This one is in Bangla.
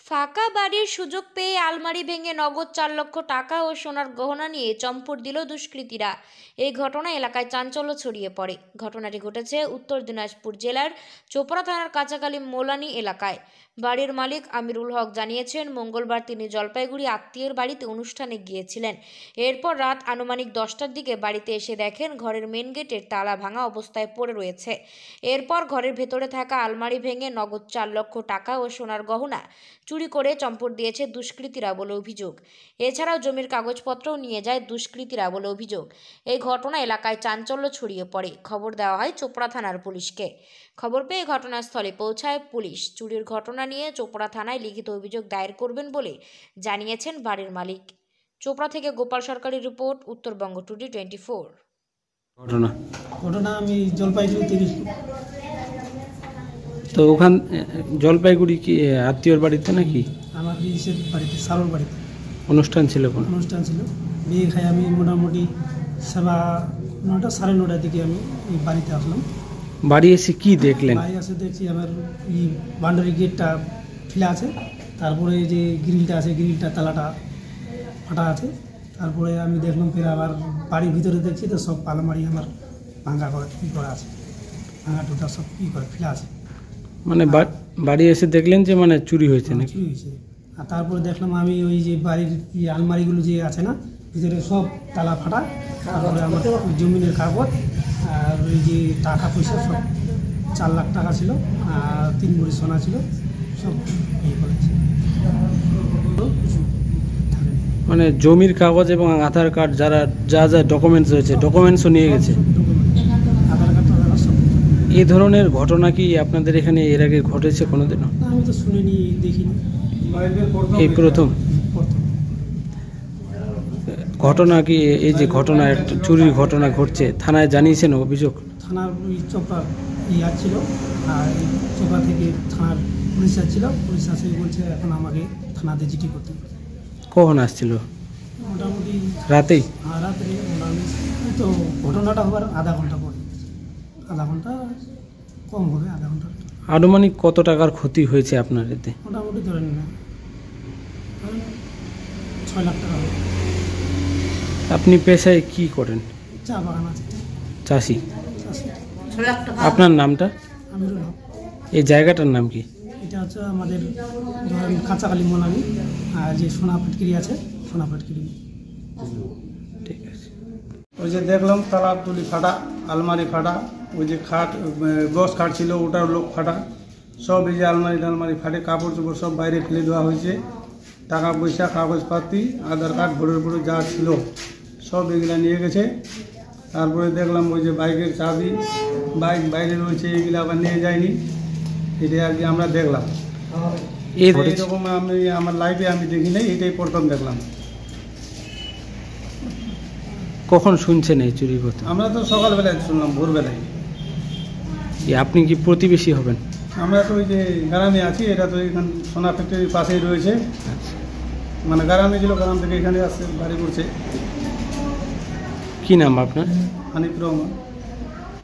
ফাঁকা বাড়ির সুযোগ পেয়ে আলমারি ভেঙে নগদ 4 লক্ষ টাকা ও সোনার গহনা নিয়ে চম্পট দিল দুষ্কৃতীরা। এই ঘটনা এলাকায় চাঞ্চল্য ছড়িয়ে পড়ে। ঘটনাটি ঘটেছে উত্তর দিনাজপুর জেলার চোপড়া থানার কাঁচাকালী মোলানি এলাকায়। বাড়ির মালিক আমিরুল হক জানিয়েছেন, মঙ্গলবার তিনি জলপাইগুড়ি আত্মীয়ের বাড়িতে অনুষ্ঠানে গিয়েছিলেন। এরপর রাত আনুমানিক 10টার দিকে বাড়িতে এসে দেখেন ঘরের মেন গেটের তালা ভাঙা অবস্থায় পড়ে রয়েছে। এরপর ঘরের ভেতরে থাকা আলমারি ভেঙে নগদ 4 লক্ষ টাকা ও সোনার গহনা চুরি করে চম্পট দিয়েছে দুষ্কৃতীরা বলে অভিযোগ। এছাড়াও জমির কাগজপত্রও নিয়ে যায় দুষ্কৃতীরা বলে অভিযোগ। এই ঘটনা এলাকায় চাঞ্চল্য ছড়িয়ে পড়ে। খবর দেওয়া হয় চোপড়া থানার পুলিশকে। খবর পেয়ে ঘটনাস্থলে পৌঁছায় পুলিশ। চুরির ঘটনা নিয়ে চোপড়া থানায় লিখিত অভিযোগ দায়ের করবেন বলে জানিয়েছেন বাড়ির মালিক। চোপড়া থেকে গোপাল সরকারের রিপোর্ট, উত্তরবঙ্গ টুডে 24। ঘটনা আমি জলপাইগুড়ি থেকে। তো ওখান জলপাইগুড়ি কি আত্মীয়র বাড়িতে নাকি? আমার নিজের বাড়িতে, সারোর বাড়িতে অনুষ্ঠান ছিল। কোন অনুষ্ঠান ছিল? বিয়ে খাই আমি মোটামুটি 9:30 সাড়ে 9টার দিকে আমি বাড়িতে আসলাম। বাড়ি এসে কি দেখলেন? বাড়ি এসে দেখছি আমার বাউন্ডারি গেটটা ফেলা আছে, তারপরে যে গ্রিলটা আছে গ্রিলটা তালাটা ফাটা আছে। তারপরে আমি দেখলাম ফের আবার বাড়ির ভিতরে দেখছি তো সব আলমারি আমার ভাঙা করে কী করা আছে, ভাঙা টুটা সব কী করে ফেলা আছে। মানে বাড়ি এসে দেখলেন যে মানে চুরি হয়েছে নাকি? চুরি হয়েছে। আর তারপরে দেখলাম আমি ওই যে বাড়ির আলমারিগুলো যে আছে না, ভিতরে সব তালা ফাটা। তারপরে আমার জমিনের কাগজ আর ওই যে টাকা পয়সা সব 4 লাখ টাকা ছিল আর 3 ভরি সোনা ছিল, সব ইয়ে করেছে। মানে জমির কাগজ এবং আধার কার্ড যা ডকুমেন্টস রয়েছে ডকুমেন্টসও নিয়ে গেছে। আধার কার্ড সব। এই ধরনের ঘটনা কি আপনাদের এখানে এর আগে ঘটেছে কোনোদিনও? আমি তো শুনিনি, দেখিনি, এই প্রথম ঘটনা। কি এই যে ঘটনা, একটা চুরির ঘটনা ঘটছে, থানায় জানিয়েছেন অভিযোগ? থানার ওই চোপড়া ছিল, আর চোপড়া থেকে থানার পুলিশ আসছিল। পুলিশ আসে বলছে এখন আমাকে থানাতে জিডি করতে। কখন আসছিল? মোটামুটি রাতেই। রাত্রে মোটামুটি তো ঘটনাটা হবার আধা ঘন্টা পরে, আধা ঘন্টা কম হবে, আধা ঘন্টা। আনুমানিক কত টাকার ক্ষতি হয়েছে আপনার এতে? মোটামুটি ধরে নিন 6 লাখ টাকা হবে। আপনি পেশায় কি করেন? চা বাগান আছে। চাষি। আপনার নামটা? আমিরুল হক। এই জায়গাটার নাম কি? এটা হচ্ছে আমাদের ধরেন কাঁচাকালী মোলানি, আর যে সোনা ফাটকিরি আছে, সোনা ফাটকিরি। ঠিক আছে। ওই যে দেখলাম তালা তুলি ফাটা, আলমারি ফাটা, ওই যে খাট বস খাট ছিল ওটার লোক ফাটা, সব এই যে আলমারি ফাটে, কাপড় চোপড় সব বাইরে ফেলে দেওয়া হয়েছে। টাকা পয়সা কাগজপাতি আধার কার্ড ভোরের যা ছিল সব এগুলা নিয়ে গেছে। তারপরে দেখলাম ওই যে বাইকের চাবি, বাইক বাইরে রয়েছে, এগুলো আবার নিয়ে যায়নি। এটাই আর কি আমরা দেখলাম। এইরকম আমি আমার লাইফে আমি দেখি নাই, এটাই প্রথম দেখলাম। কখন শুনছেন এই চুরি কথা? আমরা তো সকালবেলায় শুনলাম, ভোরবেলায়। আপনি কি প্রতিবেশী হবেন? আমরা তো ওই যে গ্রামে আছি, এটা তো এখানে সোনা ফ্যাক্টরির পাশেই রয়েছে। মানে গ্রামে ছিল, গ্রাম থেকে এখানে আসছে, বাড়ি করছে। কি নাম আপনার? হানিফ রহমান।